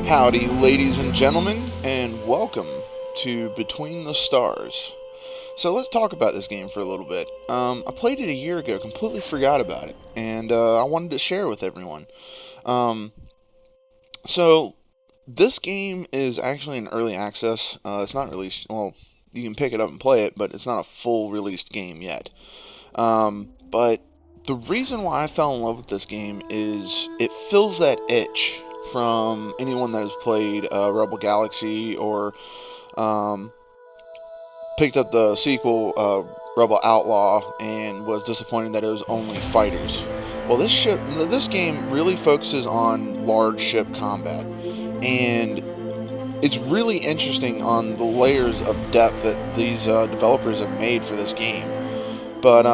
Howdy, ladies and gentlemen, and welcome to Between the Stars. So let's talk about this game for a little bit. I played it a year ago, completely forgot about it, and I wanted to share with everyone. Um, so this game is actually in early access. It's not released. Well, you can pick it up and play it, but it's not a full released game yet. But the reason why I fell in love with this game is it fills that itch from anyone that has played Rebel Galaxy or um, picked up the sequel, Rebel Outlaw, and was disappointed that it was only fighters. Well, this game really focuses on large ship combat, and it's really interesting on the layers of depth that these developers have made for this game. But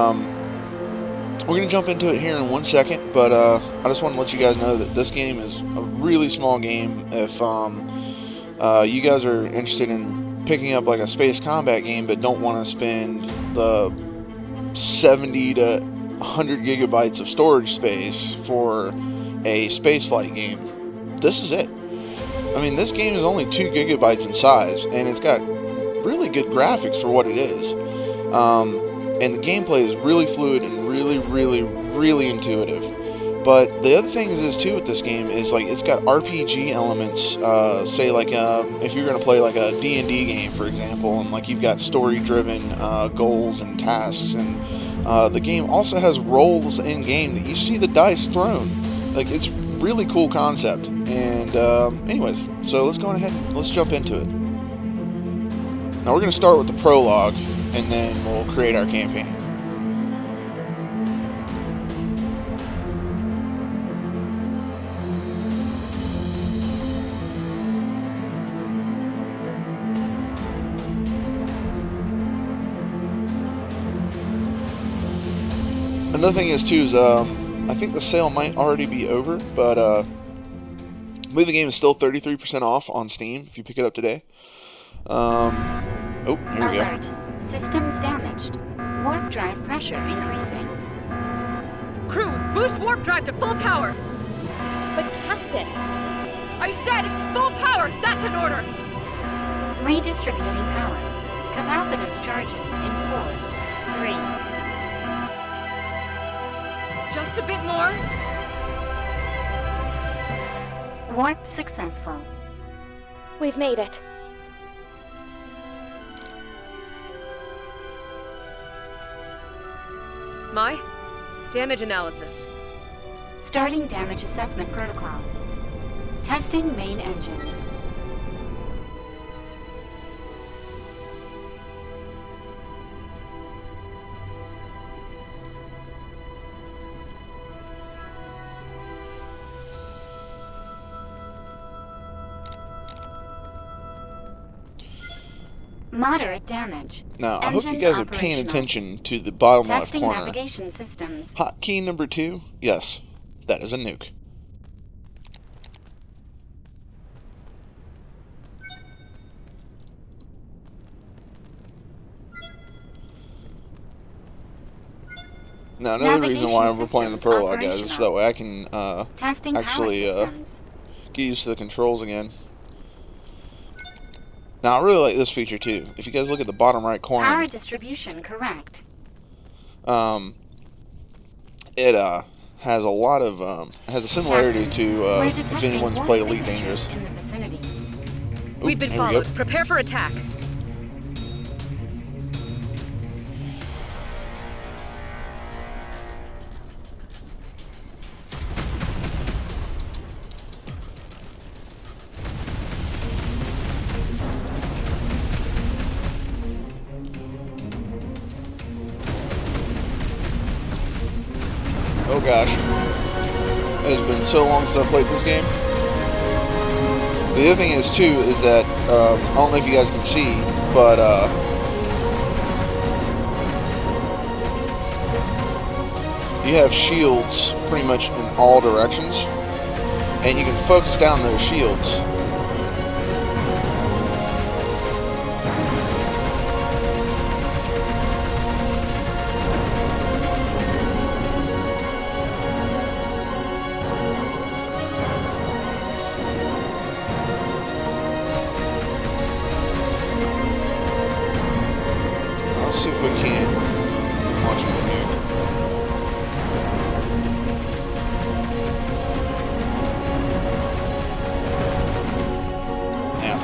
we're going to jump into it here in 1 second, but I just want to let you guys know that this game is a really small game. If you guys are interested in picking up like a space combat game but don't want to spend the 70 to 100 gigabytes of storage space for a spaceflight game, this is it. I mean, this game is only 2 gigabytes in size, and it's got really good graphics for what it is. And the gameplay is really fluid and really intuitive. But the other thing is too with this game is like it's got RPG elements. Say like if you're gonna play like a D&D game, for example, and like you've got story-driven goals and tasks, and the game also has roles in game that you see the dice thrown. Like it's really cool concept. And anyways, so let's go ahead and let's jump into it. Now we're gonna start with the prologue, and then we'll create our campaign. Another thing is too is I think the sale might already be over, but I believe the game is still 33% off on Steam if you pick it up today. Oh, here we go. Systems damaged. Warp drive pressure increasing. Crew, boost warp drive to full power! But Captain! I said full power! That's an order! Redistributing power. Capacitance charging in 4, 3. Just a bit more. Warp successful. We've made it. My damage analysis. Starting damage assessment protocol. Testing main engines. Moderate damage. Now, I hope you guys are paying attention to the bottom left corner. Testing navigation systems. Hotkey number 2, yes, that is a nuke. Now, another reason why we're playing the prologue, guys, is so that way I can actually get used to the controls again. Now, I really like this feature too. If you guys look at the bottom right corner, power distribution correct. It has a lot of has a similarity to if anyone's played Elite Dangerous. We've been followed. Prepare for attack. Oh gosh, it has been so long since I played this game. The other thing is too is that I don't know if you guys can see, but you have shields pretty much in all directions, and you can focus down those shields.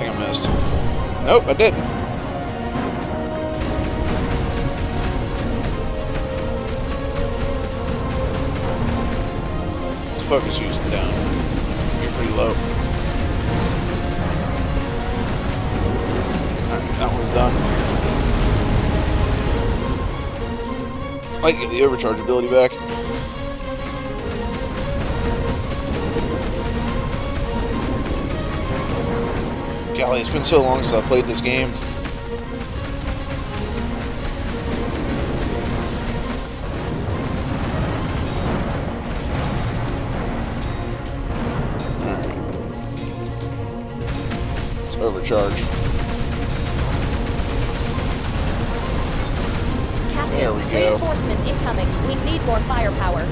think I missed. Nope, I didn't. Focus using down. You're pretty low. Alright, that one's done. I'd like to get the overcharge ability back. Golly, it's been so long since I played this game. Alright. Let's overcharge. Captain, There we go. reinforcements incoming. We need more firepower.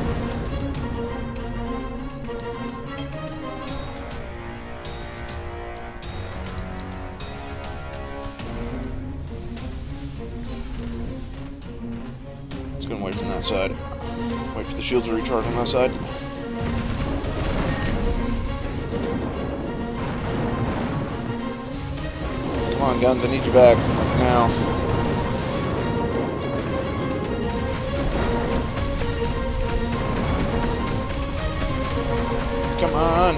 It's gonna wait from that side. Wait for the shields to recharge on that side. Come on, guns, I need you back. Now. Come on.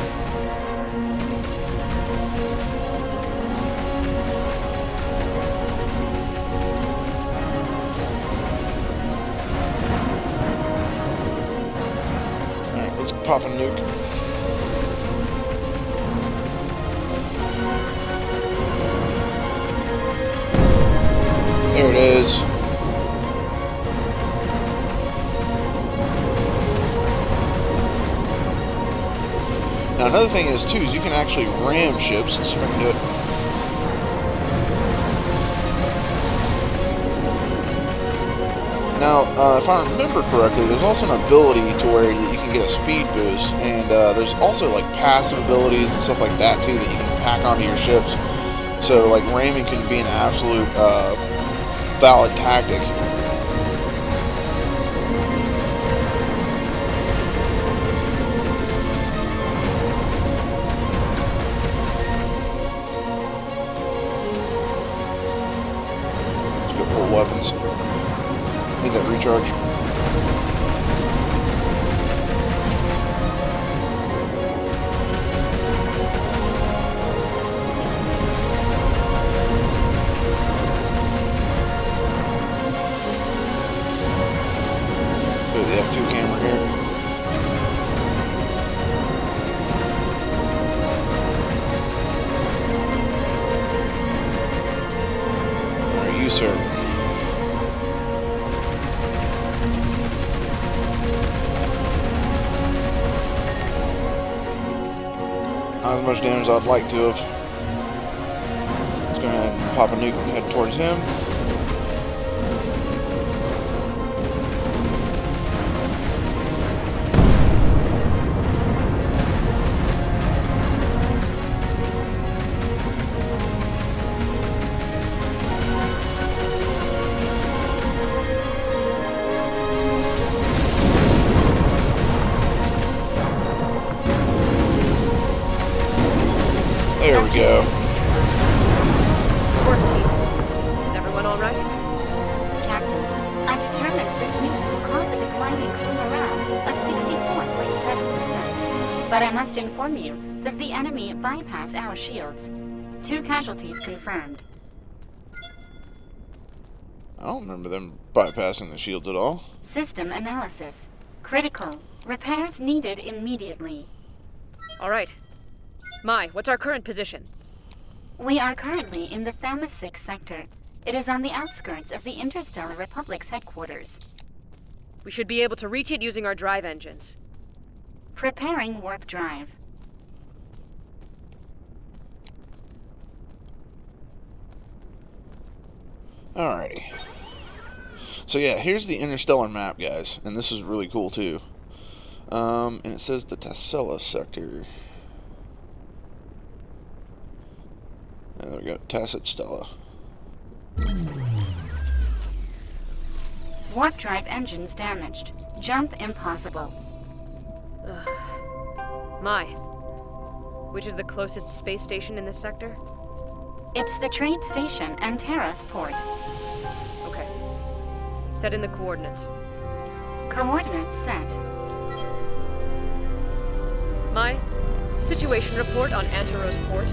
Alright, let's pop a nuke. There it is. Now another thing is too is you can actually ram ships. Let's see if I can do it. Now, if I remember correctly, there's also an ability to where you can get a speed boost, and there's also like passive abilities and stuff like that too that you can pack onto your ships. So like ramming can be an absolute valid tactic. Let's go full weapons. Need that recharge. Go to the F2 camera here. Alright, you sir. Not as much damage as I'd like to have. Let's go ahead and pop a nuke and head towards him. There we go. Work team. Is everyone all right? Captain, I've determined this news will cause a decline in crew morale of 64.7%. But I must inform you that the enemy bypassed our shields. 2 casualties confirmed. I don't remember them bypassing the shields at all. System analysis. Critical. Repairs needed immediately. All right. Mai, what's our current position? We are currently in the Thamasic sector. It is on the outskirts of the Interstellar Republic's headquarters. We should be able to reach it using our drive engines. Preparing warp drive. Alrighty. So yeah, here's the interstellar map, guys, and this is really cool too. And it says the Tassella sector. There we go, Tacit Stella. Warp drive engines damaged. Jump impossible. Mai, which is the closest space station in this sector? It's the trade station and Terra's port. Okay. Set in the coordinates. Coordinates set. My situation report on Antero's port.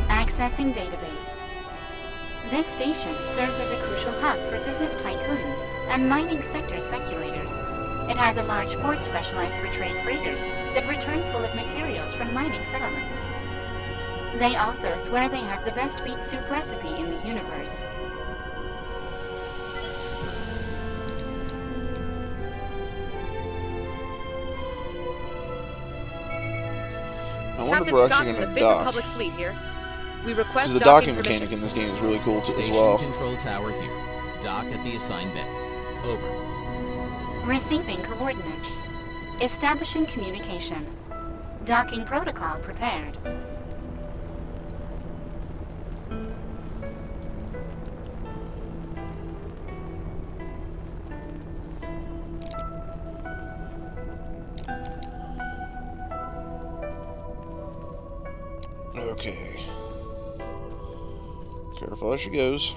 Accessing database. This station serves as a crucial hub for business tycoons and mining sector speculators. It has a large port specialized for trade freighters that return full of materials from mining settlements. They also swear they have the best beet soup recipe in the universe. I wonder if Captain we're Scott actually from the going to 5th dock. Republic Fleet here. We Because request the docking docking mechanic permission. in this game is really cool too, as Station well. control tower here. Dock at the assigned bay. Over. Receiving coordinates. Establishing communication. Docking protocol prepared. Okay. Careful as she goes.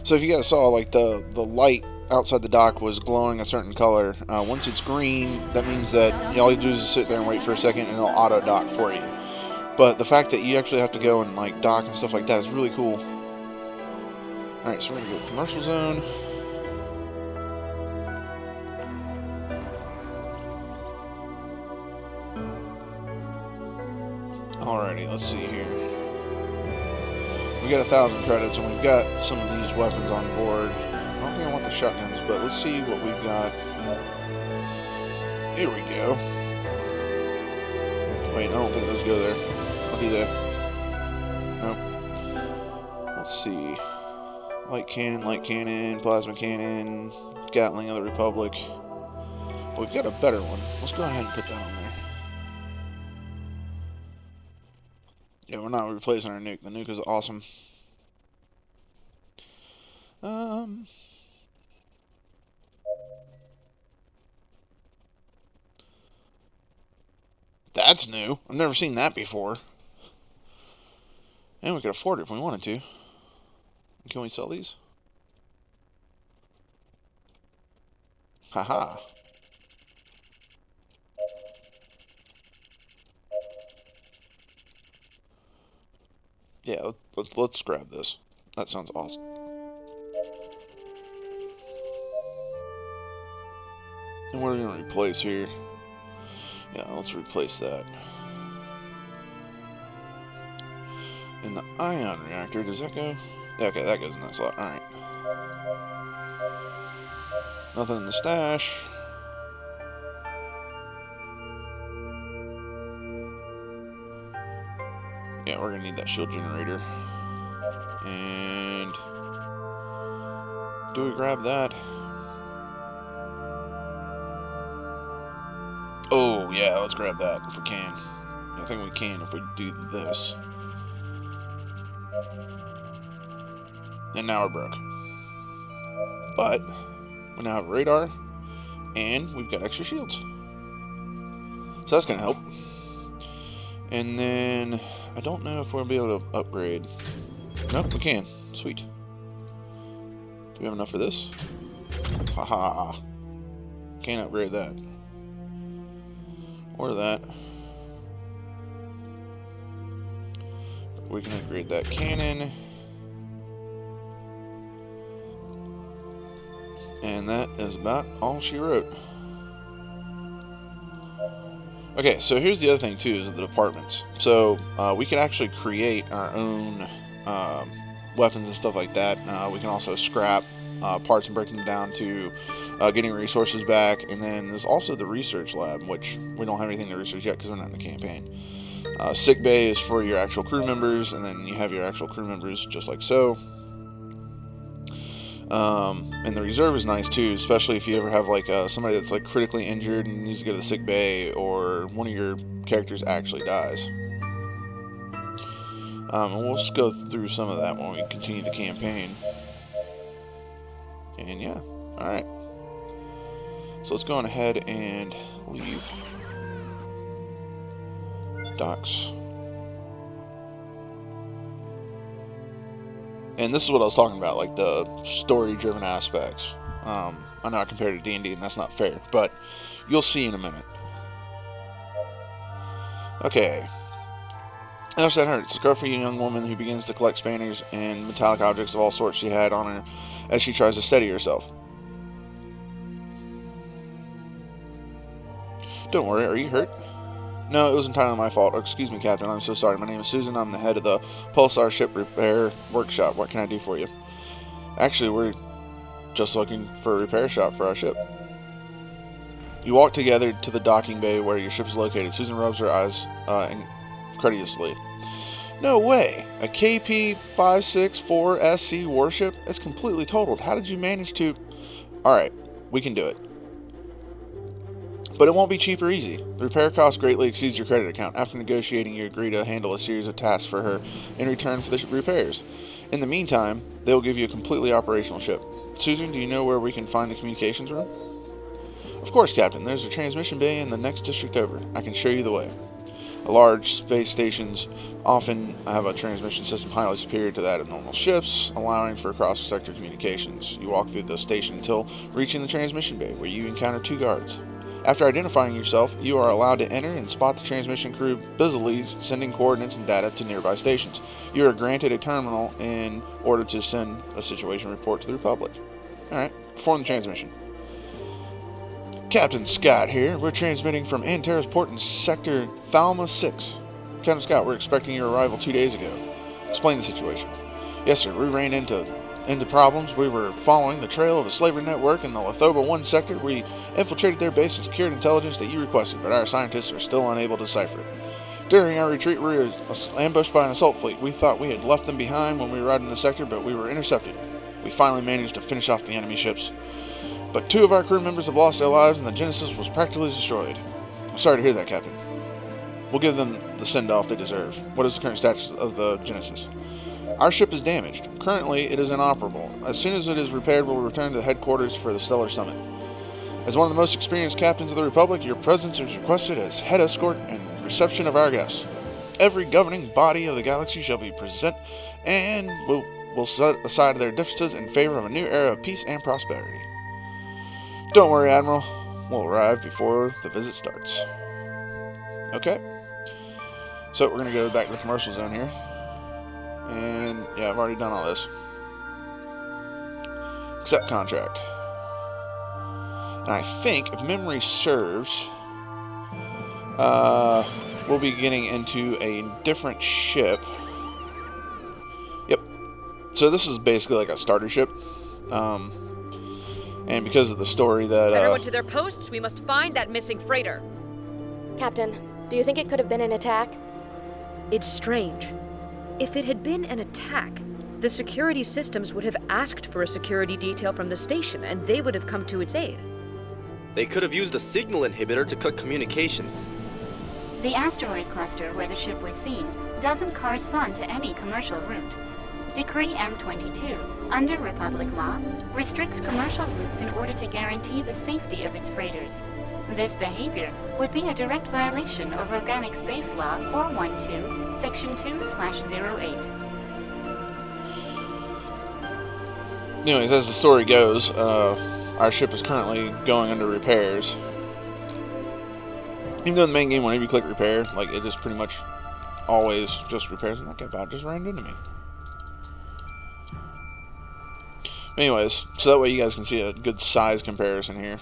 So if you guys saw, like, the light outside the dock was glowing a certain color. Once it's green, that means that all you do is sit there and wait for a second and it'll auto dock for you. But the fact that you actually have to go and like dock and stuff like that is really cool. Alright, so we're gonna go commercial zone. Alrighty, let's see here. We got 1,000 credits, and we've got some of these weapons on board. I don't think I want the shotguns, but let's see what we've got. Here we go. Wait, I don't think those go there. I'll do that. Nope. Let's see. Light cannon, plasma cannon, Gatling of the Republic. But we've got a better one. Let's go ahead and put that on there. Yeah, we're not replacing our nuke. The nuke is awesome. That's new. I've never seen that before. And we could afford it if we wanted to. Can we sell these? Haha. Yeah, let's grab this. That sounds awesome. And what are we going to replace here? Yeah, let's replace that. And the ion reactor, does that go? Yeah, okay, that goes in that slot. Alright. Nothing in the stash. Yeah, we're going to need that shield generator. And do we grab that? Oh, yeah, let's grab that if we can. I think we can if we do this. And now we're broke. But we now have radar, and we've got extra shields. So that's going to help. And then I don't know if we're going to be able to upgrade. Nope, we can. Sweet. Do we have enough for this? Haha. Can't upgrade that. Or that. But we can upgrade that cannon. And that is about all she wrote. Okay, so here's the other thing too, is the departments. So we can actually create our own weapons and stuff like that. We can also scrap parts and break them down to getting resources back. And then there's also the research lab, which we don't have anything to research yet because we're not in the campaign. Sick bay is for your actual crew members, and then you have your actual crew members just like so. And the reserve is nice too, especially if you ever have like somebody that's like critically injured and needs to go to the sick bay, or one of your characters actually dies. And we'll just go through some of that when we continue the campaign. And yeah, alright. So let's go on ahead and leave. Docks. And this is what I was talking about, like the story-driven aspects. I know I compared it to D&D, and that's not fair, but you'll see in a minute. Okay. Outside her, it's a scruffy young woman who begins to collect spanners and metallic objects of all sorts she had on her as she tries to steady herself. Don't worry, are you hurt? No, it was entirely my fault. Oh, excuse me, Captain, I'm so sorry. My name is Susan. I'm the head of the Pulsar Ship Repair Workshop. What can I do for you? Actually, we're just looking for a repair shop for our ship. You walk together to the docking bay where your ship is located. Susan rubs her eyes incredulously. No way! A KP-564SC warship? It's completely totaled. How did you manage to... Alright, we can do it. But it won't be cheap or easy. The repair cost greatly exceeds your credit account. After negotiating, you agree to handle a series of tasks for her in return for the repairs. In the meantime, they will give you a completely operational ship. Susan, do you know where we can find the communications room? Of course, Captain. There's a transmission bay in the next district over. I can show you the way. Large space stations often have a transmission system highly superior to that of normal ships, allowing for cross-sector communications. You walk through the station until reaching the transmission bay, where you encounter 2 guards. After identifying yourself, you are allowed to enter and spot the transmission crew busily sending coordinates and data to nearby stations. You are granted a terminal in order to send a situation report to the Republic. Alright, perform the transmission. Captain Scott here. We're transmitting from Antares Port in Sector Thalma 6. Captain Scott, we're expecting your arrival 2 days ago. Explain the situation. Yes, sir. We ran into problems. We were following the trail of a slavery network in the Lathoba 1 sector. We infiltrated their base and secured intelligence that you requested, but our scientists are still unable to decipher it. During our retreat, we were ambushed by an assault fleet. We thought we had left them behind when we arrived in the sector, but we were intercepted. We finally managed to finish off the enemy ships. But 2 of our crew members have lost their lives, and the Genesis was practically destroyed. I'm sorry to hear that, Captain. We'll give them the send-off they deserve. What is the current status of the Genesis? Our ship is damaged. Currently, it is inoperable. As soon as it is repaired, we'll return to the headquarters for the Stellar Summit. As one of the most experienced captains of the Republic, your presence is requested as head escort and reception of our guests. Every governing body of the galaxy shall be present, and will set aside their differences in favor of a new era of peace and prosperity. Don't worry, Admiral. We'll arrive before the visit starts. Okay. So we're going to go back to the commercial zone here. And yeah, I've already done all this. Accept contract. And I think, if memory serves, we'll be getting into a different ship. Yep. So this is basically like a starter ship. And because of the story that... Everyone to their posts, we must find that missing freighter. Captain, do you think it could have been an attack? It's strange. If it had been an attack, the security systems would have asked for a security detail from the station, and they would have come to its aid. They could have used a signal inhibitor to cut communications. The asteroid cluster where the ship was seen doesn't correspond to any commercial route. Decree M22, under Republic law, restricts commercial routes in order to guarantee the safety of its freighters. This behavior would be a direct violation of Organic Space Law 412, Section 2/08. Anyways, as the story goes, our ship is currently going under repairs. Even though in the main game, whenever you click repair, like, it is pretty much always just repairs. And that guy about just ran into me. Anyways, so that way you guys can see a good size comparison here.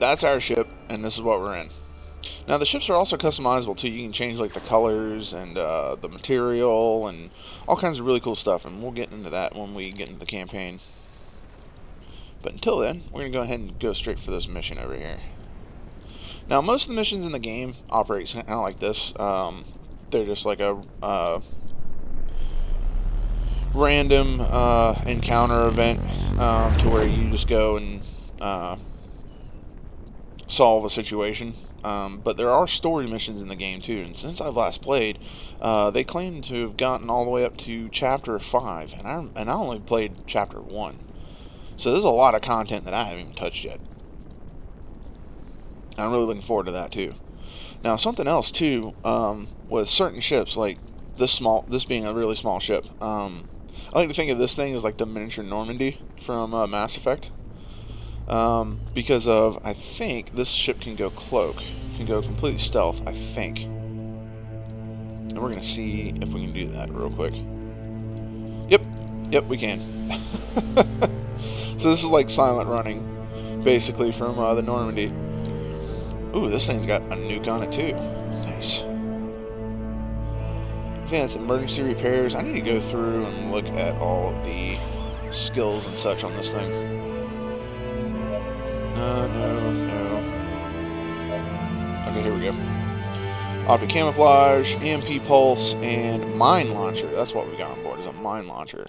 That's our ship, and this is what we're in. Now the ships are also customizable too. You can change like the colors and the material and all kinds of really cool stuff, and we'll get into that when we get into the campaign. But until then, we're going to go ahead and go straight for this mission over here. Now most of the missions in the game operate kind of like this. They're just like a random encounter event to where you just go and solve a situation. But there are story missions in the game too, and since I've last played, they claim to have gotten all the way up to Chapter 5, and I only played Chapter 1. So there's a lot of content that I haven't even touched yet. I'm really looking forward to that too. Now, something else too, with certain ships, like this being a really small ship, I like to think of this thing as like the miniature Normandy from Mass Effect. Because of, I think this ship can go cloak, can go completely stealth, I think. And we're gonna see if we can do that real quick. Yep, we can. So this is like silent running, basically, from the Normandy. Ooh, this thing's got a nuke on it too. Nice. I think that's emergency repairs. I need to go through and look at all of the skills and such on this thing. No. Okay, here we go. Optic camouflage, EMP pulse, and mine launcher. That's what we got on board, is a mine launcher.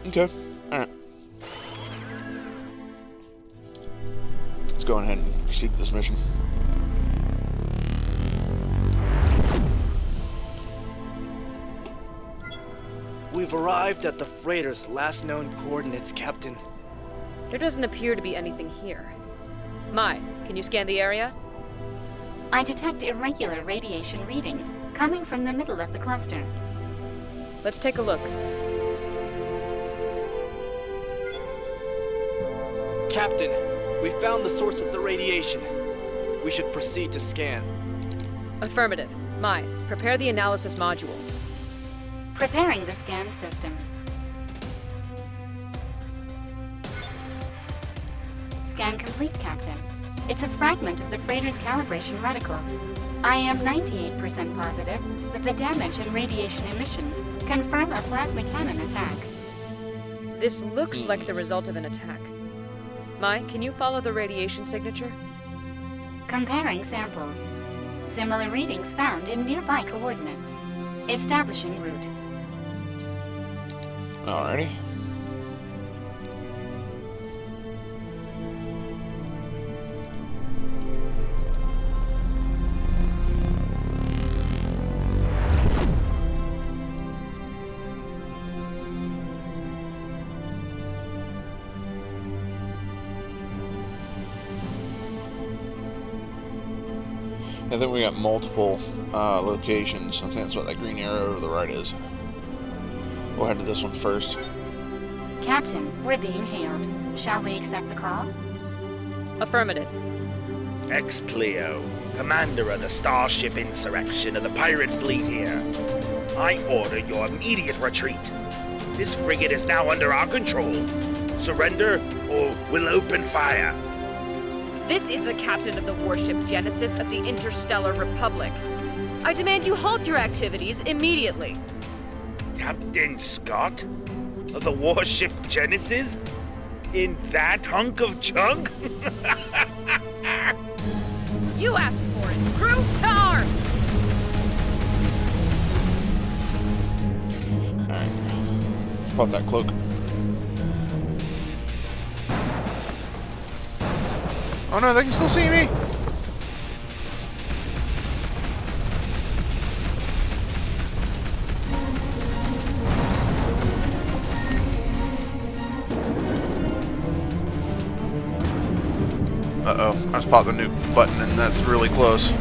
Okay, alright. Let's go ahead and proceed with this mission. We've arrived at the freighter's last known coordinates, Captain. There doesn't appear to be anything here. Mai, can you scan the area? I detect irregular radiation readings coming from the middle of the cluster. Let's take a look. Captain, we found the source of the radiation. We should proceed to scan. Affirmative. Mai, prepare the analysis module. Preparing the scan system. Scan complete, Captain. It's a fragment of the freighter's calibration reticle. I am 98% positive that the damage and radiation emissions confirm a plasma cannon attack. This looks like the result of an attack. Mai, can you follow the radiation signature? Comparing samples. Similar readings found in nearby coordinates. Establishing route. Alrighty. I think we got multiple locations. I think that's what that green arrow to the right is. We'll head to this one first. Captain, we're being hailed. Shall we accept the call? Affirmative. Ex-Pleo, commander of the Starship Insurrection of the pirate fleet here. I order your immediate retreat. This frigate is now under our control. Surrender, or we'll open fire. This is the captain of the warship Genesis of the Interstellar Republic. I demand you halt your activities immediately. Captain Scott? Of the warship Genesis? In that hunk of junk? You asked for it. Crew to arms! Alright. Pop that cloak. Oh no, they can still see me! Uh-oh, I just popped the nuke button and that's really close.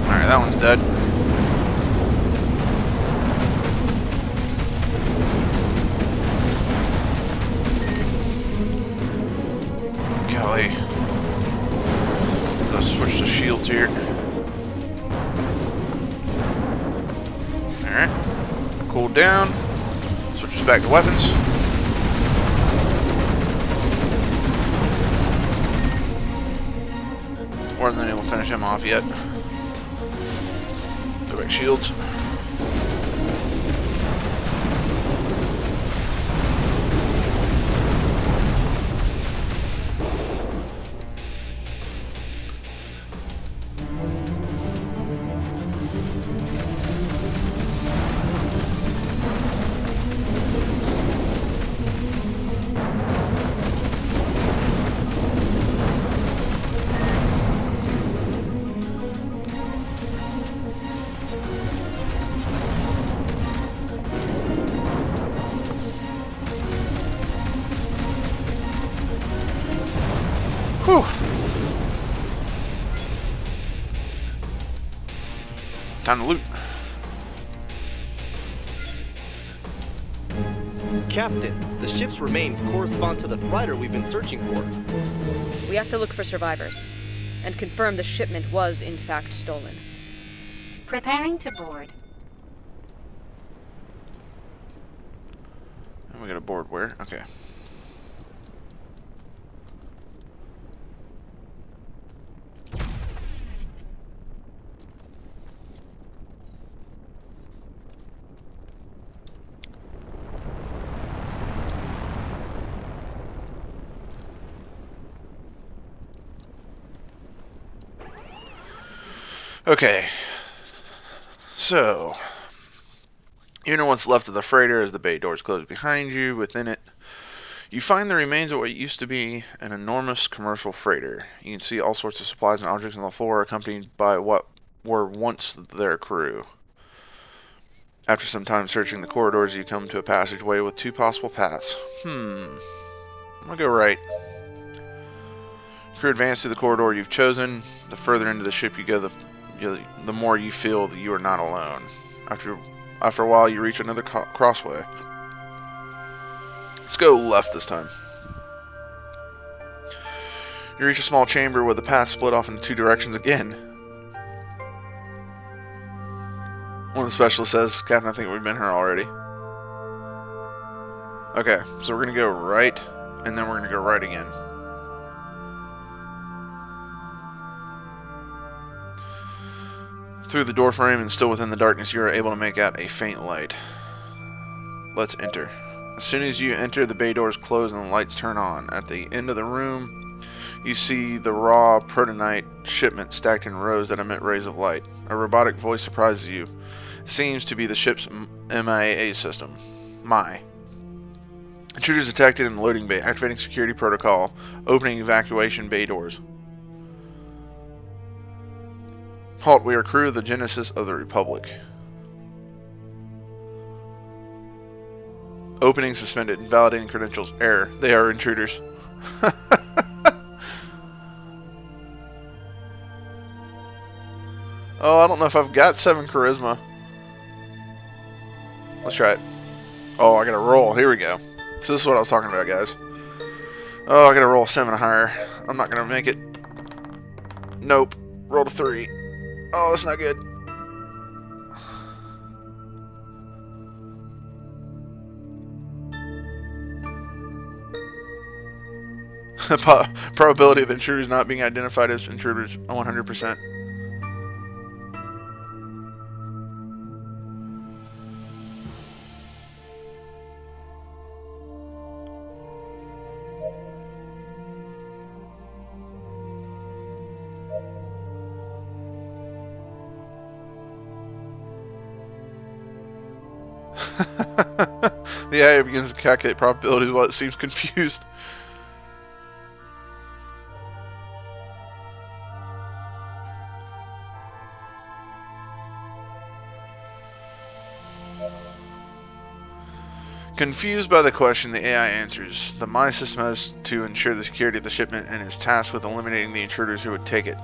Alright, that one's dead. Golly. Let's switch to shields here. Alright. Cool down. Switches back to weapons. More than able to finish him off yet. Go back shields. Time to loot. Captain, the ship's remains correspond to the freighter we've been searching for. We have to look for survivors and confirm the shipment was in fact stolen. Preparing to board. And we got a board where? Okay. Okay, so you know what's left of the freighter as the bay doors close behind you. Within it, you find the remains of what used to be an enormous commercial freighter. You can see all sorts of supplies and objects on the floor, accompanied by what were once their crew. After some time searching the corridors, you come to a passageway with two possible paths. I'm gonna go right. If you advance through the corridor you've chosen, the further into the ship you go, the more you feel that you are not alone. After a while, you reach another crossway. Let's go left this time. You reach a small chamber where the path split off in two directions again. One of the specialists says, "Captain, I think we've been here already." Okay, so we're going to go right, and then we're going to go right again. Through the doorframe and still within the darkness, you are able to make out a faint light. Let's enter. As soon as you enter, the bay doors close and the lights turn on. At the end of the room, you see the raw protonite shipment stacked in rows that emit rays of light. A robotic voice surprises you. It seems to be the ship's MIA system. Intruders detected in the loading bay. Activating security protocol. Opening evacuation bay doors. Halt, we are crew of the Genesis of the Republic. Opening suspended. Validating credentials. Error. They are intruders. Oh, I don't know if I've got 7 charisma. Let's try it. Oh, I gotta roll. Here we go. So this is what I was talking about, guys. Oh, I gotta roll 7 or higher. I'm not gonna make it. Nope. Rolled a 3. Oh, that's not good. Probability of intruders not being identified as intruders 100%. The AI begins to calculate probabilities while it seems confused. Confused by the question, the AI answers. The My system has to ensure the security of the shipment and is tasked with eliminating the intruders who would take it.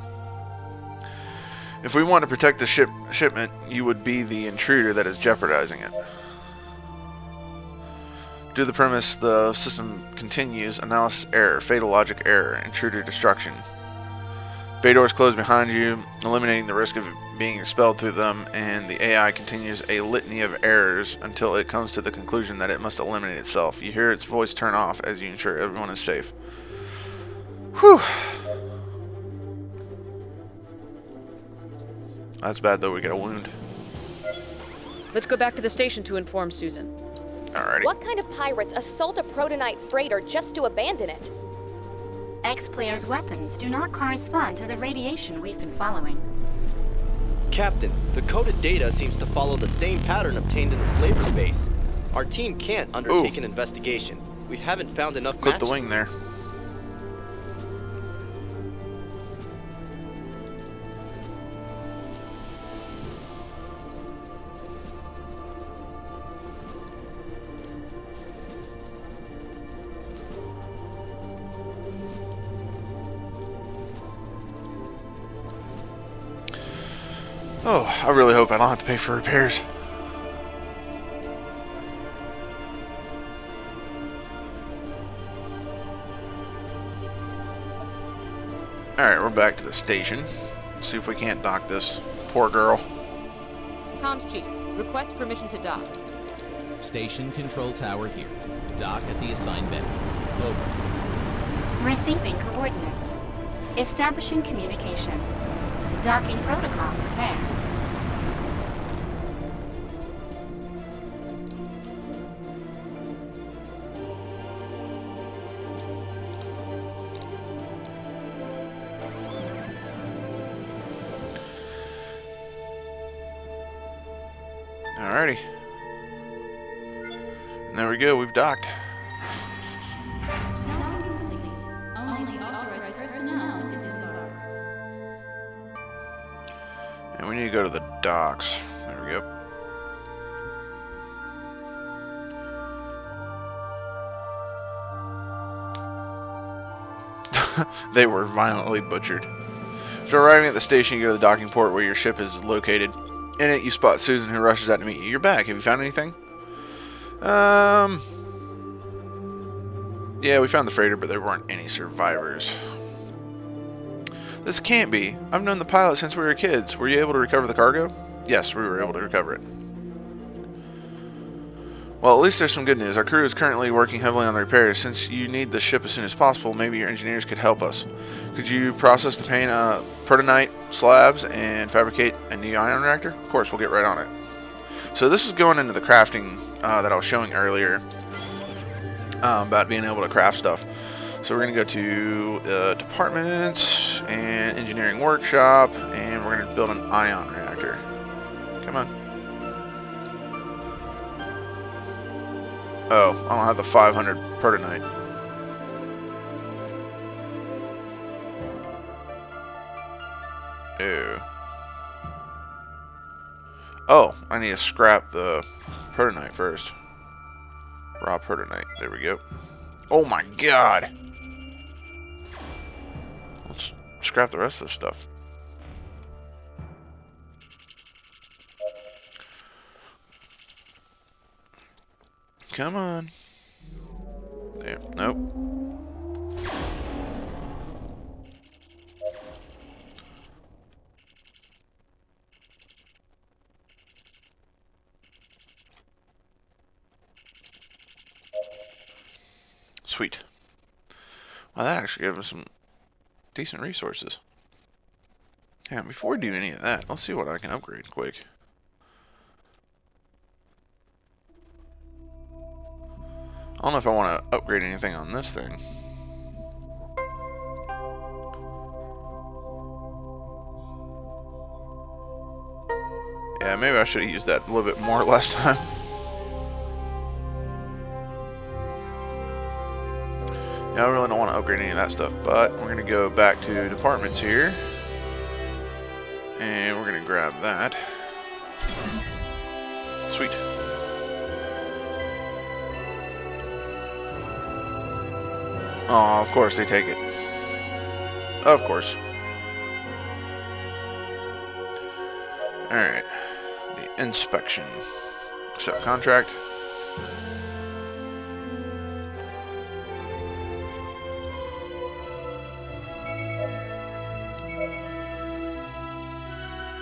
If we want to protect the shipment, you would be the intruder that is jeopardizing it. Due to the premise, the system continues. Analysis error, fatal logic error, intruder destruction. Bay doors close behind you, eliminating the risk of being expelled through them, and the AI continues a litany of errors until it comes to the conclusion that it must eliminate itself. You hear its voice turn off as you ensure everyone is safe. Whew. That's bad though, we get a wound. Let's go back to the station to inform Susan. Alrighty. What kind of pirates assault a protonite freighter just to abandon it? X-Player's weapons do not correspond to the radiation we've been following. Captain, the coded data seems to follow the same pattern obtained in the slaver space. Our team can't undertake an investigation. We haven't found enough Clip matches. the wing there. Oh, I really hope I don't have to pay for repairs. Alright, we're back to the station. See if we can't dock this poor girl. Comms Chief, request permission to dock. Station control tower here. Dock at the assigned bay. Over. Receiving coordinates. Establishing communication. Docking protocol prepared. Alrighty. And there we go, we've docked. And we need to go to the docks. There we go. They were violently butchered. After arriving at the station, you go to the docking port where your ship is located. In it, you spot Susan, who rushes out to meet you. You're back. Have you found anything? Yeah, we found the freighter, but there weren't any survivors. This can't be. I've known the pilot since we were kids. Were you able to recover the cargo? Yes, we were able to recover it. Well, at least there's some good news. Our crew is currently working heavily on the repairs. Since you need the ship as soon as possible, maybe your engineers could help us. Could you process the paint protonite slabs and fabricate a new ion reactor? Of course, we'll get right on it. So this is going into the crafting that I was showing earlier about being able to craft stuff. So we're going to go to departments and engineering workshop, and we're going to build an ion reactor. Come on. Oh, I don't have the 500 protonite. Ew. Oh, I need to scrap the protonite first. Raw protonite. There we go. Oh my god! Let's scrap the rest of this stuff. Come on. There. Nope. Sweet. Well, that actually gave us some decent resources. Yeah, before we do any of that, let's see what I can upgrade quick. I don't know if I want to upgrade anything on this thing. Yeah, maybe I should have used that a little bit more last time. Yeah, I really don't want to upgrade any of that stuff, but we're going to go back to departments here. And we're going to grab that. Sweet. Oh, of course they take it. Of course. Alright. The inspection. Accept contract.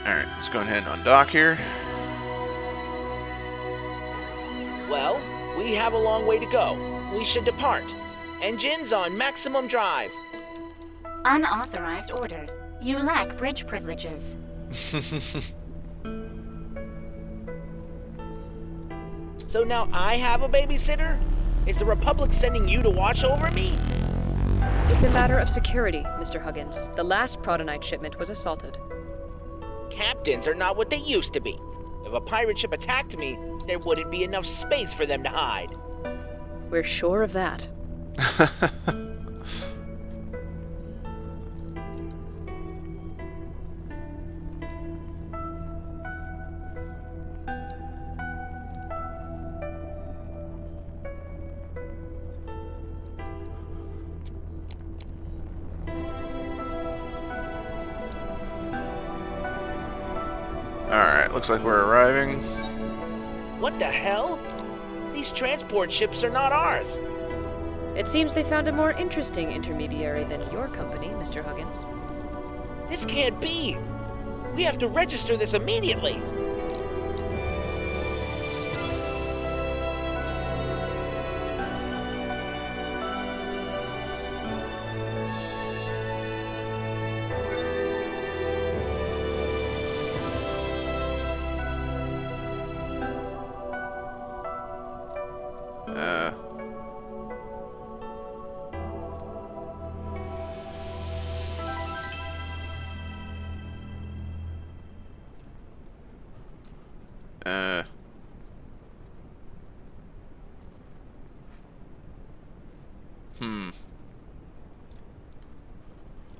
Alright, let's go ahead and undock here. Well, we have a long way to go. We should depart. Engines on maximum drive. Unauthorized order. You lack bridge privileges. So now I have a babysitter? Is the Republic sending you to watch over me? It's a matter of security, Mr. Huggins. The last protonite shipment was assaulted. Captains are not what they used to be. If a pirate ship attacked me, there wouldn't be enough space for them to hide. We're sure of that. looks like we're arriving. What the hell? These transport ships are not ours. It seems they found a more interesting intermediary than your company, Mr. Huggins. This can't be. We have to register this immediately.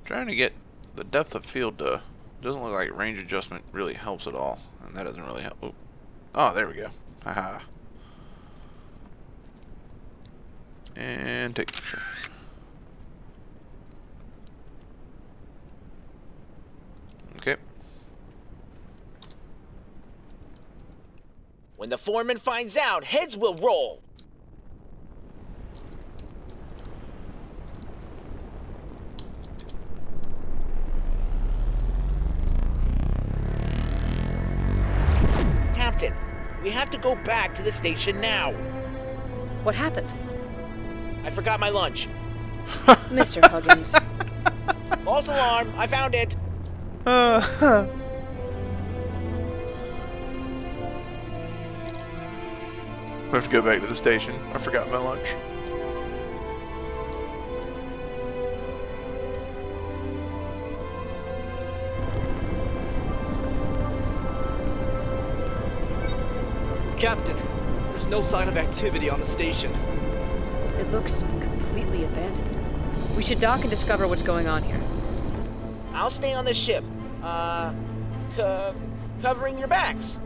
Trying to get the depth of field to... Doesn't look like range adjustment really helps at all. And that doesn't really help. Oh, there we go. Haha. And take a picture. Okay. When the foreman finds out, heads will roll. Captain, we have to go back to the station now. What happened? I forgot my lunch. Mr. Huggins. False alarm, I found it. We have to go back to the station. I forgot my lunch. Captain, there's no sign of activity on the station. It looks completely abandoned. We should dock and discover what's going on here. I'll stay on the ship. Covering your backs.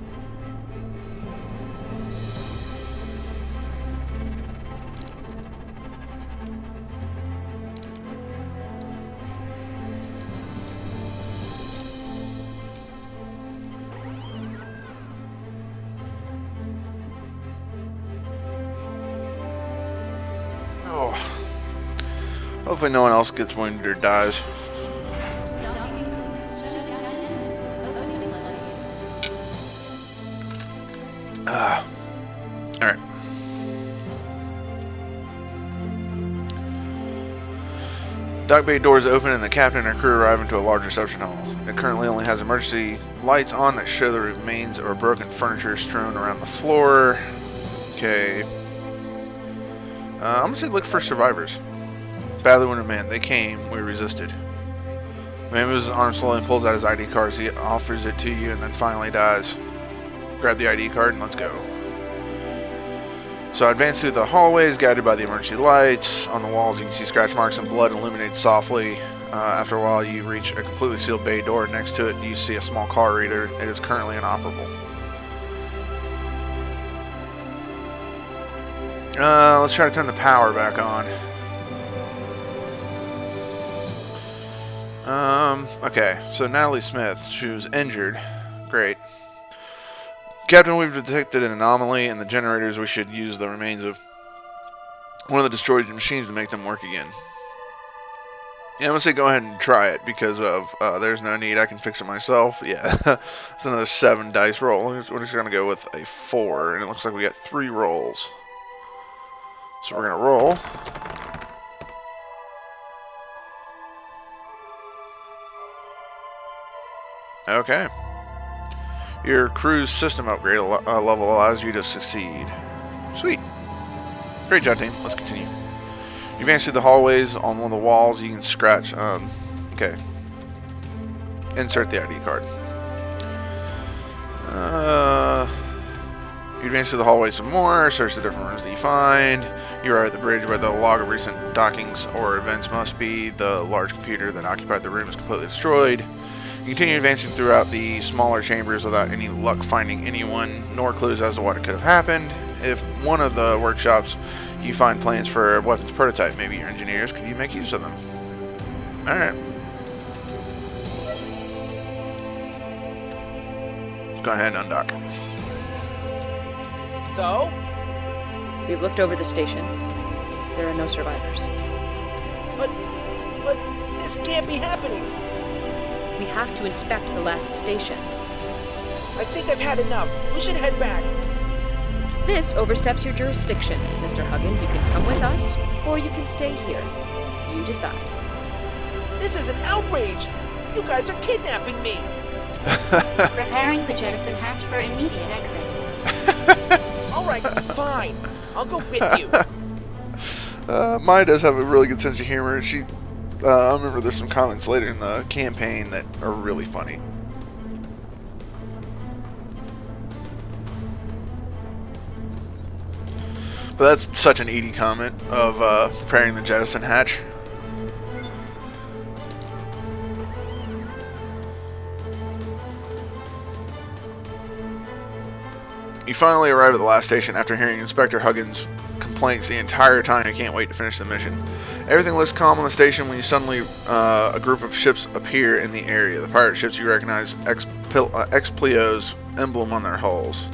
Oh. Hopefully no one else gets wounded or dies. Alright. Dock bay doors open and the captain and crew arrive into a large reception hall. It currently only has emergency lights on that show the remains of broken furniture strewn around the floor. Okay. I'm gonna say look for survivors. Badly wounded man. They came. We resisted. The man moves his arm slowly and pulls out his ID card. He offers it to you and then finally dies. Grab the ID card and let's go. So I advance through the hallways, guided by the emergency lights. On the walls you can see scratch marks and blood illuminated softly. After a while you reach a completely sealed bay door. Next to it you see a small car reader. It is currently inoperable. Let's try to turn the power back on. Okay, so Natalie Smith, she was injured. Great. Captain, we've detected an anomaly in the generators. We should use the remains of one of the destroyed machines to make them work again. Yeah, I'm gonna say go ahead and try it because of there's no need. I can fix it myself. Yeah, it's another 7 dice roll. We're just gonna go with a 4, and it looks like we got 3 rolls. So we're gonna roll. Okay. Your crew's system upgrade level allows you to succeed. Sweet. Great job, team. Let's continue. You advance through the hallways. On one of the walls, you can scratch. Okay. Insert the ID card. You advance through the hallway some more. Search the different rooms that you find. You are at the bridge where the log of recent dockings or events must be. The large computer that occupied the room is completely destroyed. You continue advancing throughout the smaller chambers without any luck finding anyone, nor clues as to what could have happened. If one of the workshops you find plans for a weapons prototype, maybe your engineers, could you make use of them? Alright. go ahead and undock. So? We've looked over the station. There are no survivors. But this can't be happening. We have to inspect the last station. I think I've had enough. We should head back. This oversteps your jurisdiction, Mr. Huggins. You can come with us, or you can stay here. You decide. This is an outrage. You guys are kidnapping me. Preparing the jettison hatch for immediate exit. All right, fine. I'll go with you. Maya does have a really good sense of humor. I remember there's some comments later in the campaign that are really funny. But that's such an Edie comment of preparing the jettison hatch. You finally arrive at the last station after hearing Inspector Huggins' complaints the entire time. You can't wait to finish the mission. Everything looks calm on the station when you suddenly a group of ships appear in the area. The pirate ships you recognize X-Pleo's emblem on their hulls.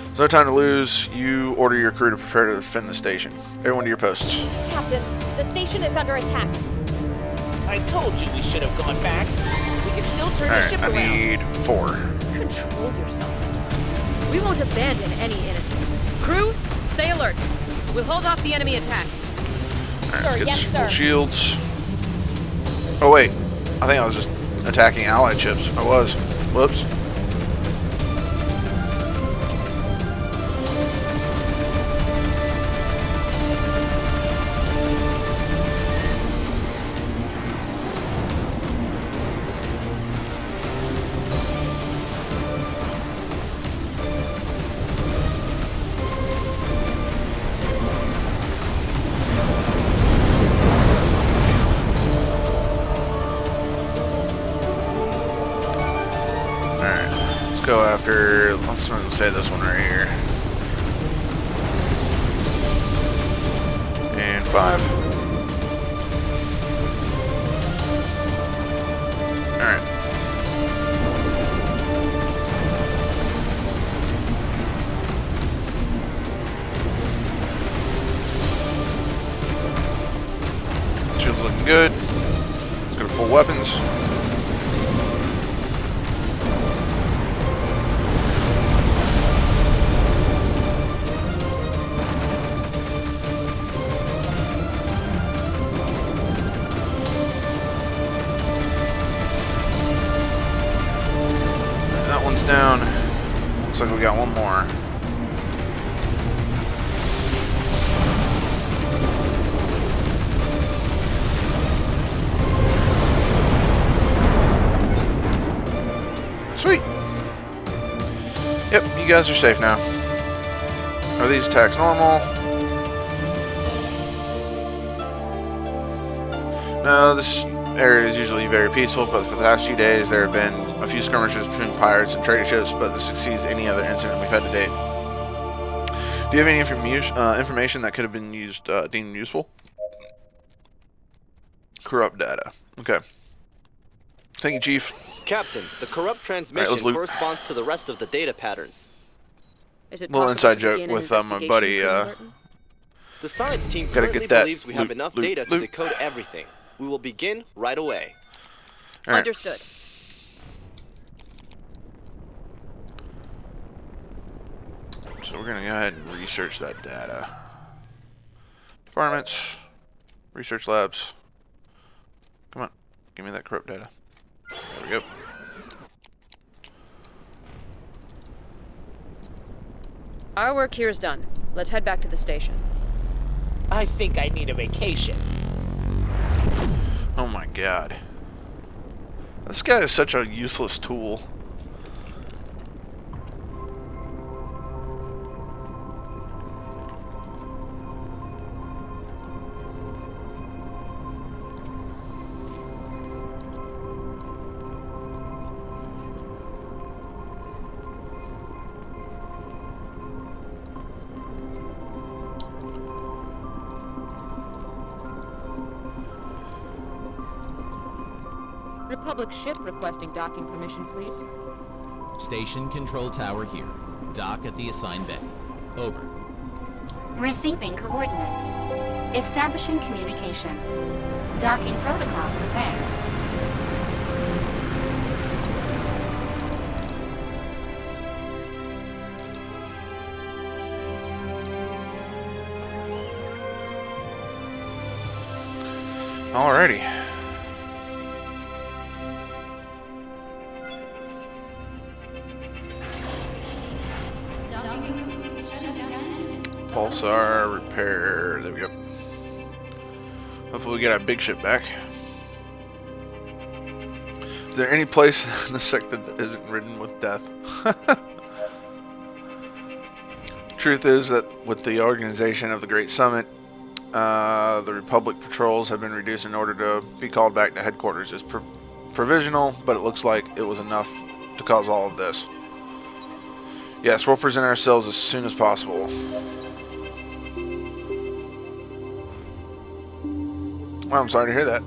There's no time to lose. You order your crew to prepare to defend the station. Everyone to your posts. Captain, the station is under attack. I told you we should have gone back. We can still turn the Alright, ship I around. need 4. Control yourself. We won't abandon any innocents. Crew, stay alert. We'll hold off the enemy attack. Alright, Sir, let's get yes, some full sir. shields. Oh wait, I think I was just attacking allied ships. I was. Whoops. Go after, let's say this one right here. And 5. Alright. Shield's looking good. Let's go to full weapons. Down. Looks like we got one more. Sweet. Yep, you guys are safe now. Are these attacks normal? No, this area is usually very peaceful, but for the past few days there have been a few skirmishes between pirates and trader ships, but this exceeds any other incident we've had to date. Do you have any information that could have been deemed useful? Corrupt data. Okay. Thank you, Chief. Captain, the corrupt transmission loot. corresponds to the rest of the data patterns. Is it Little possible inside to joke begin an with my investigation, buddy. Colonel Martin? The science team Gotta currently get that believes we have loot, enough loot, data to loot. decode everything. We will begin right away. All right. Understood. So we're gonna go ahead and research that data. Departments, research labs. Come on, give me that corrupt data. There we go. Our work here is done. Let's head back to the station. I think I need a vacation. Oh my god. This guy is such a useless tool. Republic ship requesting docking permission, please. Station control tower here. Dock at the assigned bay. Over. Receiving coordinates. Establishing communication. Docking protocol prepared. Alrighty. Pulsar repair. There we go. Hopefully we get our big ship back. Is there any place in the sector that isn't ridden with death? Truth is that with the organization of the Great Summit, the Republic patrols have been reduced in order to be called back to headquarters. It's provisional, but it looks like it was enough to cause all of this. Yes, we'll present ourselves as soon as possible. Well, I'm sorry to hear that.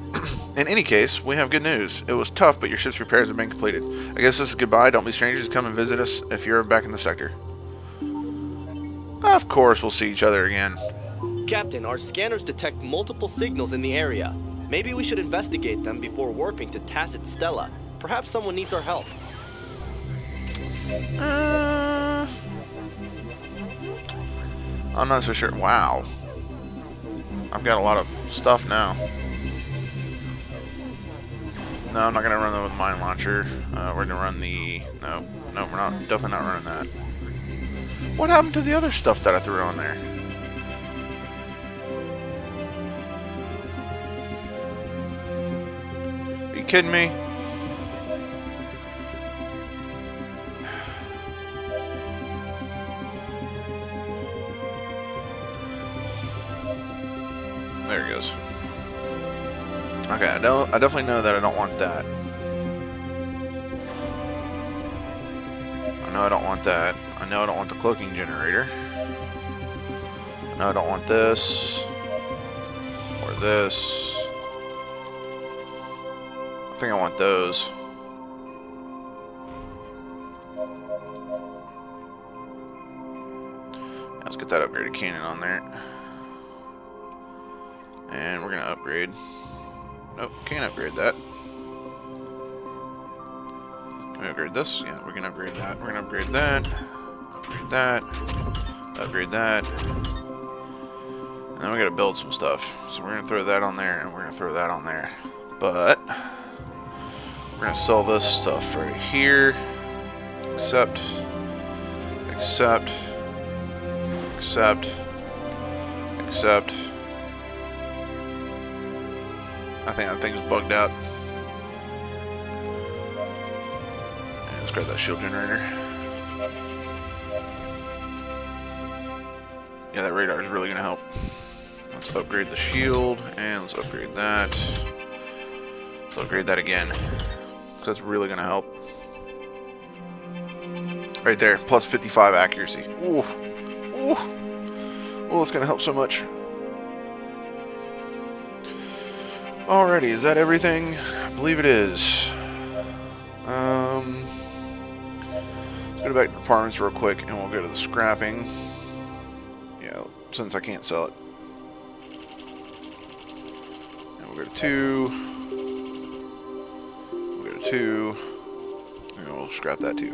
In any case, we have good news. It was tough, but your ship's repairs have been completed. I guess this is goodbye. Don't be strangers. Come and visit us if you're back in the sector. Of course, we'll see each other again. Captain, our scanners detect multiple signals in the area. Maybe we should investigate them before warping to Tacit Stella. Perhaps someone needs our help. I'm not so sure. Wow. I've got a lot of stuff now. No, I'm not going to run that with mine launcher. We're going to run the... No, we're not. Definitely not running that. What happened to the other stuff that I threw on there? Are you kidding me? There it goes. Okay, I definitely know that I don't want that. I know I don't want that. I know I don't want the cloaking generator. I know I don't want this. Or this. I think I want those. Let's get that upgraded cannon on there. And we're gonna upgrade. Nope, can't upgrade that. Can we upgrade this? Yeah, we're gonna upgrade that. We're gonna upgrade that. Upgrade that. Upgrade that. And then we gotta build some stuff. So we're gonna throw that on there, and we're gonna throw that on there. But we're gonna sell this stuff right here. Accept. Accept. Accept. Accept. I think that thing's bugged out. Yeah, let's grab that shield generator. Yeah, that radar is really going to help. Let's upgrade the shield, and let's upgrade that. Let's upgrade that again. That's really going to help. Right there, plus 55 accuracy. Ooh. Ooh. Oh, that's going to help so much. Alrighty, is that everything? I believe it is. Let's go back to departments real quick, and we'll go to the scrapping. Yeah, since I can't sell it. And we'll go to 2. We'll go to 2. And we'll scrap that too.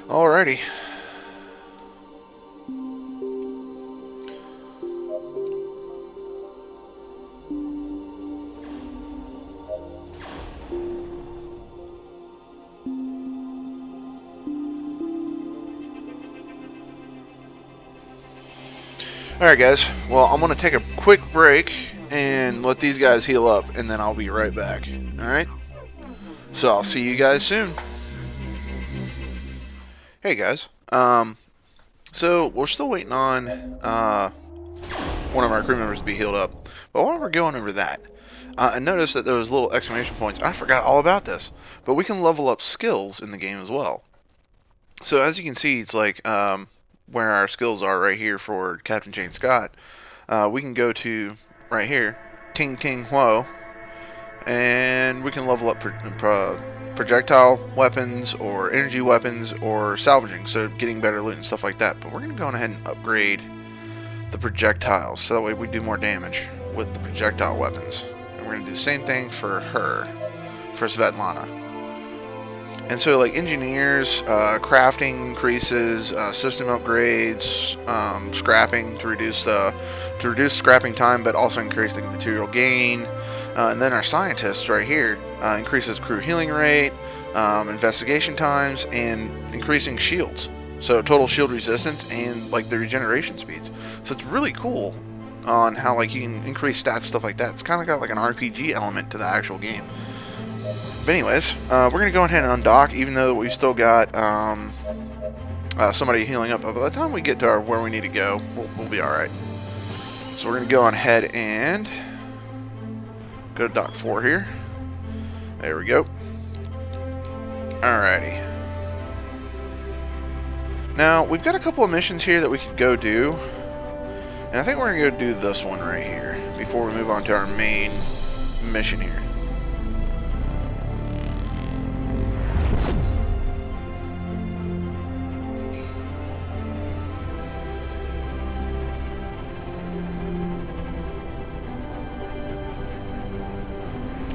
Alrighty. Alright guys, well I'm going to take a quick break and let these guys heal up, and then I'll be right back. Alright? So I'll see you guys soon. Hey guys, so we're still waiting on one of our crew members to be healed up. But while we're going over that, I noticed that there was little exclamation points. I forgot all about this. But we can level up skills in the game as well. So as you can see, it's like where our skills are right here for Captain Jane Scott. We can go to right here, Ting Ting Huo, and we can level up projectile weapons or energy weapons or salvaging, so getting better loot and stuff like that. But we're going to go ahead and upgrade the projectiles, so that way we do more damage with the projectile weapons. And we're going to do the same thing for her, for Svetlana. And so, like, engineers, crafting increases, system upgrades, scrapping to reduce scrapping time, but also increase the material gain. And then our scientists right here increases crew healing rate, investigation times, and increasing shields. So total shield resistance and like the regeneration speeds. So it's really cool on how like you can increase stats, stuff like that. It's kind of got like an RPG element to the actual game. But anyways, we're going to go ahead and undock, even though we've still got somebody healing up. But by the time we get to where we need to go, we'll be alright. So we're going to go on ahead and go to dock 4 here. There we go. Alrighty. Now, we've got a couple of missions here that we could go do. And I think we're going to go do this one right here before we move on to our main mission here.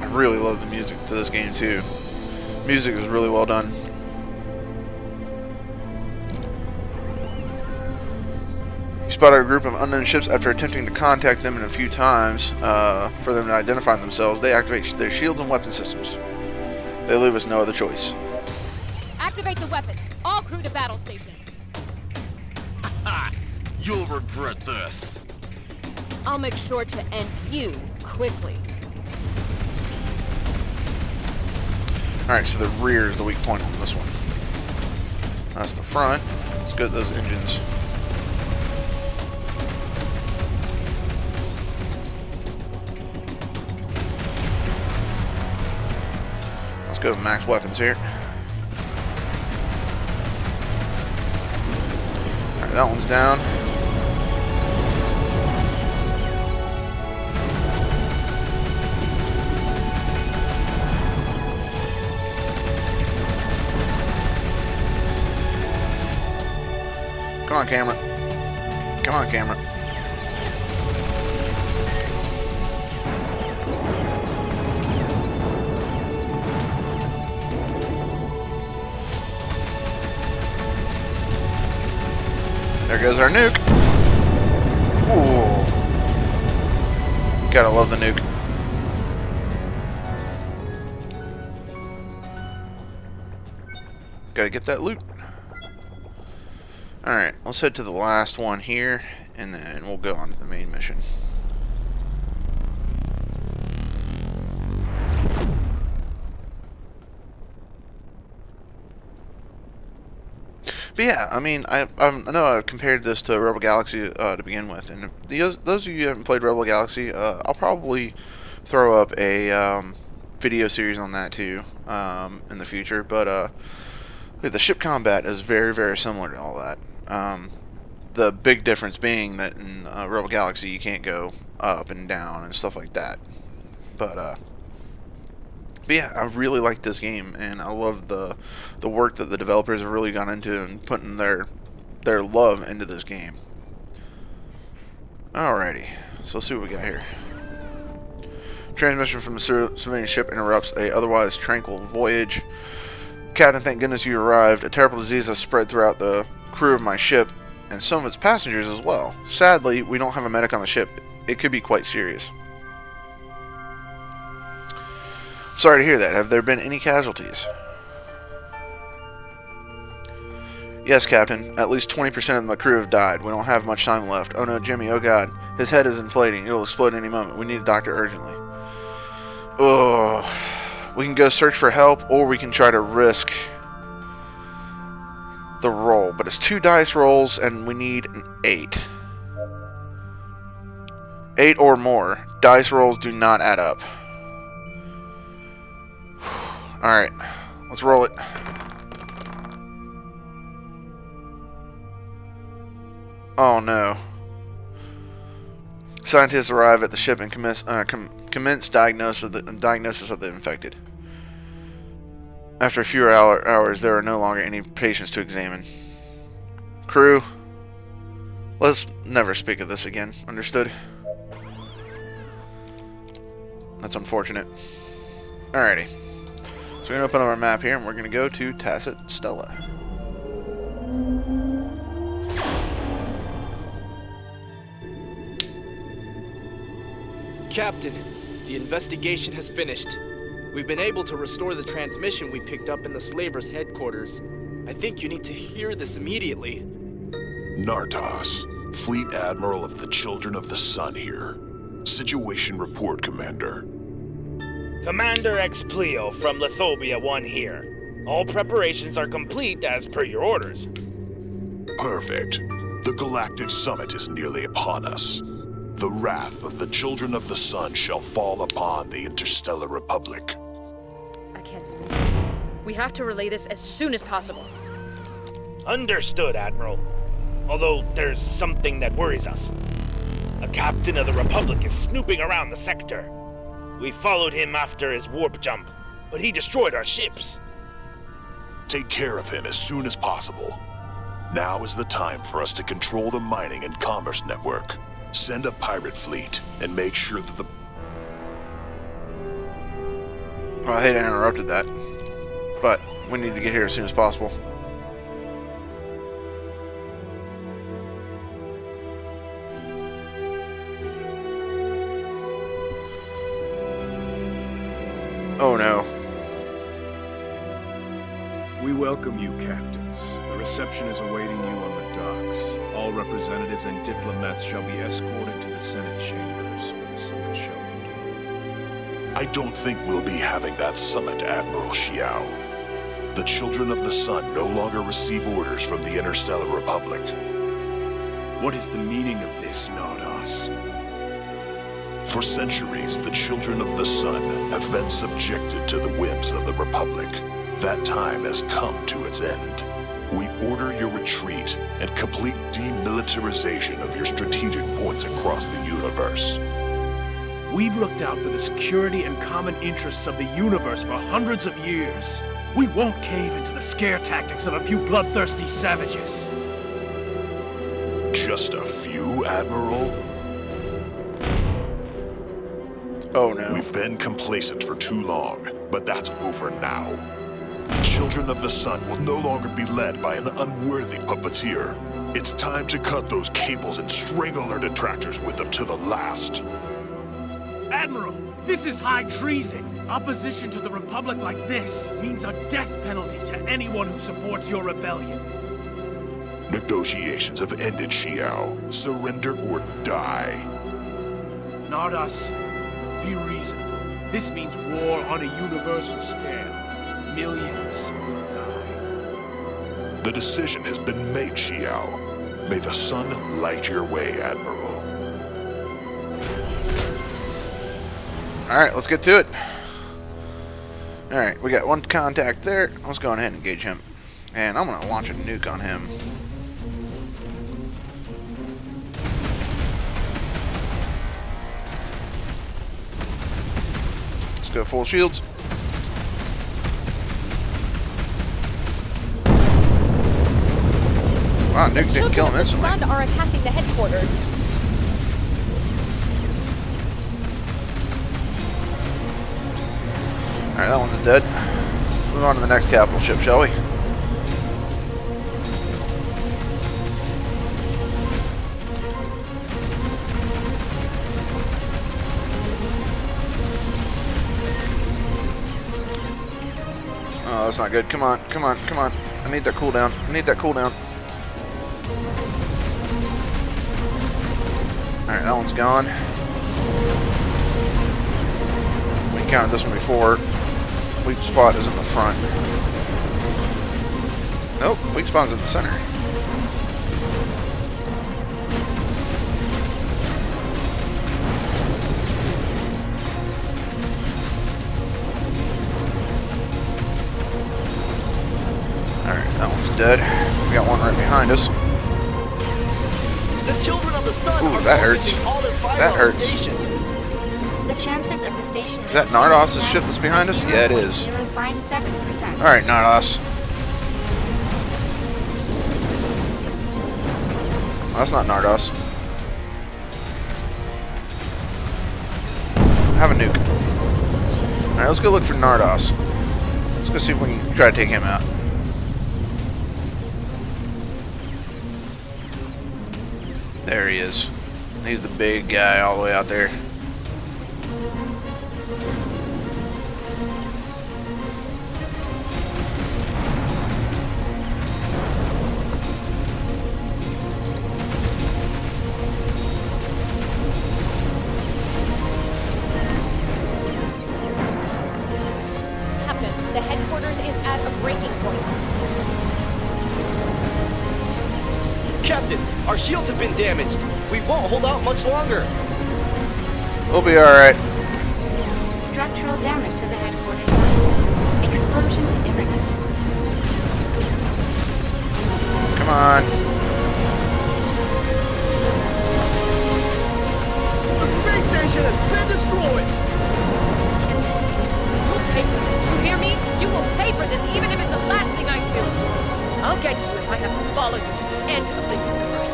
I really love the music to this game too. Music is really well done. You spotted a group of unknown ships. After attempting to contact them a few times for them to identify themselves, they activate their shields and weapon systems. They leave us no other choice. Activate the weapons. All crew to battle stations. You'll regret this. I'll make sure to end you quickly. Alright, so the rear is the weak point on this one. That's the front. Let's go to those engines. Let's go to max weapons here. Alright, that one's down. Come on, camera. Come on, camera. There goes our nuke. Ooh. Gotta love the nuke. Gotta get that loot. Alright, let's head to the last one here, and then we'll go on to the main mission. But yeah, I mean, I know I compared this to Rebel Galaxy to begin with, and if those of you who haven't played Rebel Galaxy, I'll probably throw up a video series on that too in the future, but the ship combat is very, very similar to all that. The big difference being that in Rebel Galaxy you can't go up and down and stuff like that. But yeah, I really like this game, and I love the work that the developers have really gone into and putting their love into this game. Alrighty, so let's see what we got here. Transmission from the civilian ship interrupts a otherwise tranquil voyage. Captain, thank goodness you arrived. A terrible disease has spread throughout the crew of my ship, and some of its passengers as well. Sadly, we don't have a medic on the ship. It could be quite serious. Sorry to hear that. Have there been any casualties? Yes, Captain. At least 20% of my crew have died. We don't have much time left. Oh no, Jimmy, oh god. His head is inflating. It'll explode any moment. We need a doctor urgently. Ugh. We can go search for help, or we can try to risk the roll. But it's 2 dice rolls, and we need an 8. 8 or more. Dice rolls do not add up. Alright, let's roll it. Oh no. Scientists arrive at the ship and commence diagnosis of the infected. After a few hours, there are no longer any patients to examine. Crew, let's never speak of this again. Understood? That's unfortunate. Alrighty. So we're going to open up our map here, and we're going to go to Tacit Stella. Captain, the investigation has finished. We've been able to restore the transmission we picked up in the Slavers' headquarters. I think you need to hear this immediately. Nartos, Fleet Admiral of the Children of the Sun here. Situation report, Commander. Commander Explio from Lithobia 1 here. All preparations are complete as per your orders. Perfect. The Galactic Summit is nearly upon us. The wrath of the Children of the Sun shall fall upon the Interstellar Republic. I can't. We have to relay this as soon as possible. Understood, Admiral. Although there's something that worries us. A captain of the Republic is snooping around the sector. We followed him after his warp jump, but he destroyed our ships. Take care of him as soon as possible. Now is the time for us to control the mining and commerce network. Send a pirate fleet and make sure that the... Well, I hate I interrupted that, but we need to get here as soon as possible. Oh no. We welcome you, captains. The reception is awaiting you on the docks. All representatives and diplomats shall be escorted to the Senate chambers, where the summit shall begin. I don't think we'll be having that summit, Admiral Xiao. The Children of the Sun no longer receive orders from the Interstellar Republic. What is the meaning of this, Nardos? For centuries, the Children of the Sun have been subjected to the whims of the Republic. That time has come to its end. We order your retreat and complete demilitarization of your strategic points across the universe. We've looked out for the security and common interests of the universe for hundreds of years. We won't cave into the scare tactics of a few bloodthirsty savages. Just a few, Admiral? Oh no. We've been complacent for too long, but that's over now. The Children of the Sun will no longer be led by an unworthy puppeteer. It's time to cut those cables and strangle our detractors with them to the last. Admiral, this is high treason. Opposition to the Republic like this means a death penalty to anyone who supports your rebellion. Negotiations have ended, Xiao. Surrender or die. Nardos, be reasonable. This means war on a universal scale. Millions will die. The decision has been made, Xiao. May the sun light your way, Admiral. Alright, let's get to it. Alright, we got one contact there. Let's go ahead and engage him. And I'm going to launch a nuke on him. Let's go full shields. Wow, nuke didn't kill him instantly. The Sun are attacking the headquarters. Alright, that one's dead. Move on to the next capital ship, shall we? Oh, that's not good. Come on, come on, come on. I need that cooldown. I need that cooldown. Alright, that one's gone. We encountered this one before. Weak spot is in the front. Nope, weak spot's in the center. Alright, that one's dead. We got one right behind us. The Children of the Sun Ooh, are that hurts. focusing all their fire That on hurts. the station. The chances of the station... Is that Nardos' ship that's behind us? Yeah, it is. 0.057%. Alright, Nardos. Oh, that's not Nardos. Have a nuke. Alright, let's go look for Nardos. Let's go see if we can try to take him out. There he is. He's the big guy all the way out there. Captain, the headquarters is at a breaking point. Captain, our shields have been damaged. We won't hold out much longer. We'll be alright. Structural damage to the headquarters. Explosion imminent. Come on. The space station has been destroyed! You'll pay for this. You hear me? You will pay for this, even if it's the last thing I do. I'll get you if I have to follow you to the end of the universe.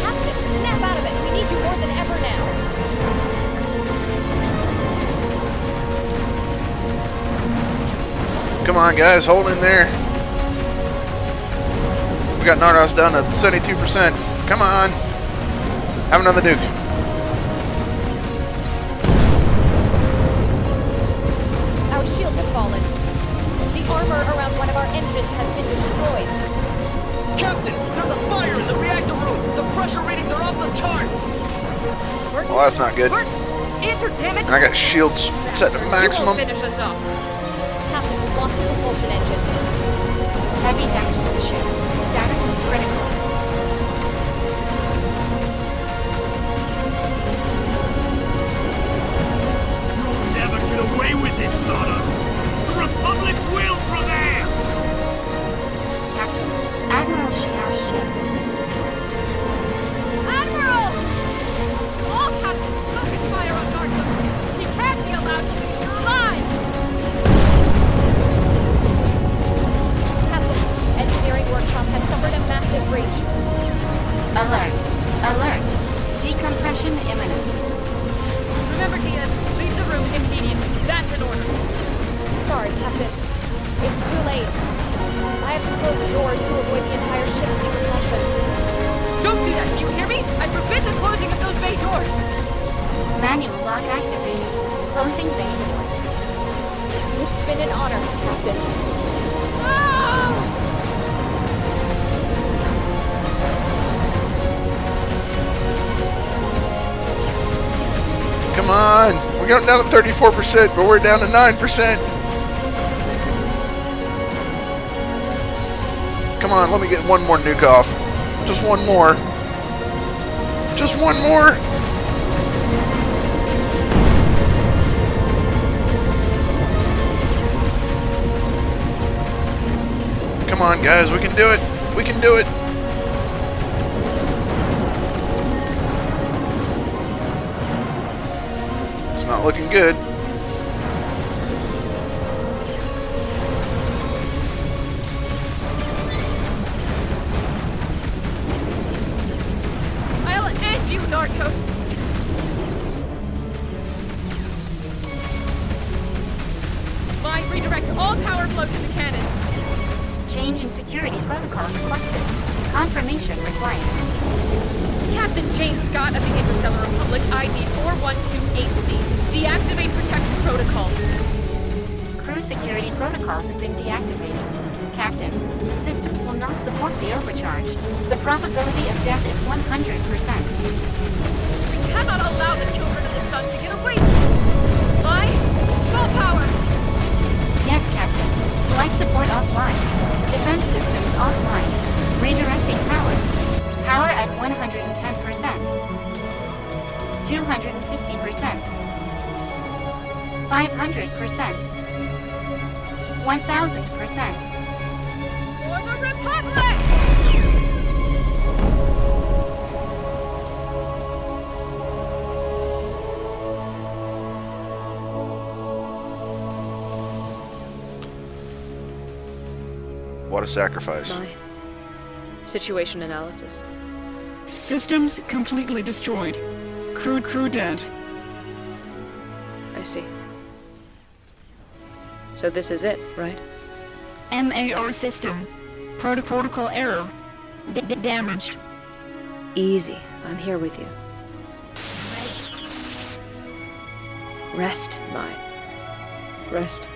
Captain, snap out of it. We need you more than ever now. Come on, guys. Hold in there. We got Nardos down to 72%. Come on. Have another nuke. Our shields have fallen. The armor around one of our engines has been destroyed. Captain, there's a fire in the reactor room! The pressure readings are off the charts! Well, that's not good. Answer, damn it! And I got shields set to maximum. You won't finish us off. Captain, we've lost the propulsion engine. Heavy damage to the ship. Status critical. You'll never get away with this, Nardos! The Republic will prevail! Captain, Admiral Shiao's ship has been destroyed. Admiral! All captains focus fire on Nardos. He can't be allowed to leave here alive! Captain, engineering workshop has suffered a massive breach. Alert. Alert. Decompression imminent. Remember, Diaz, leave the room immediately. That's an order. Sorry, Captain. It's too late. I have to close the doors to avoid the entire ship's decompression. Don't do that, you hear me? I forbid the closing of those bay doors! Manual lock activated. Closing bay doors. It's been an honor, Captain. Ah! Come on. We're going down to 34%, but we're down to 9%. Come on, let me get one more nuke off. Just one more. Just one more. Come on, guys, we can do it. We can do it. It's not looking good. I'll end you, Narcos! Line redirect all power flow to the cannon. Change in security protocol requested. Confirmation required. Captain James Scott of the Interstellar Republic, ID 4128C. Deactivate protection protocol. Crew security protocols have been deactivated. Captain, the systems will not support the overcharge. The probability of death is 100%. We cannot allow the children of the sun to get away! Line, full power! Yes, Captain. Life support offline. Defense systems offline. Redirecting power. Power at 110%. 250%. 500%. 1000%. For the Republic! a sacrifice. My situation analysis. Systems completely destroyed. Crew dead. I see. So this is it, right? MAR system. Protocol error. Damaged. Easy. I'm here with you. Rest, Mai. Rest.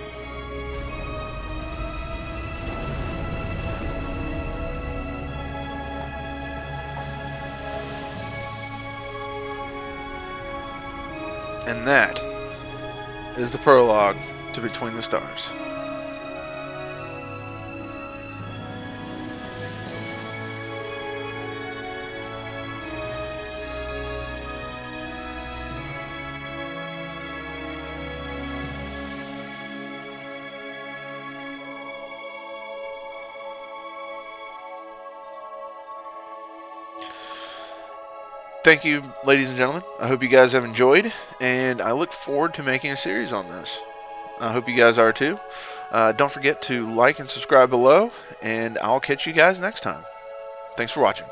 And that is the prologue to Between the Stars. Thank you, ladies and gentlemen. I hope you guys have enjoyed, and I look forward to making a series on this. I hope you guys are too. Don't forget to like and subscribe below, and I'll catch you guys next time. Thanks for watching.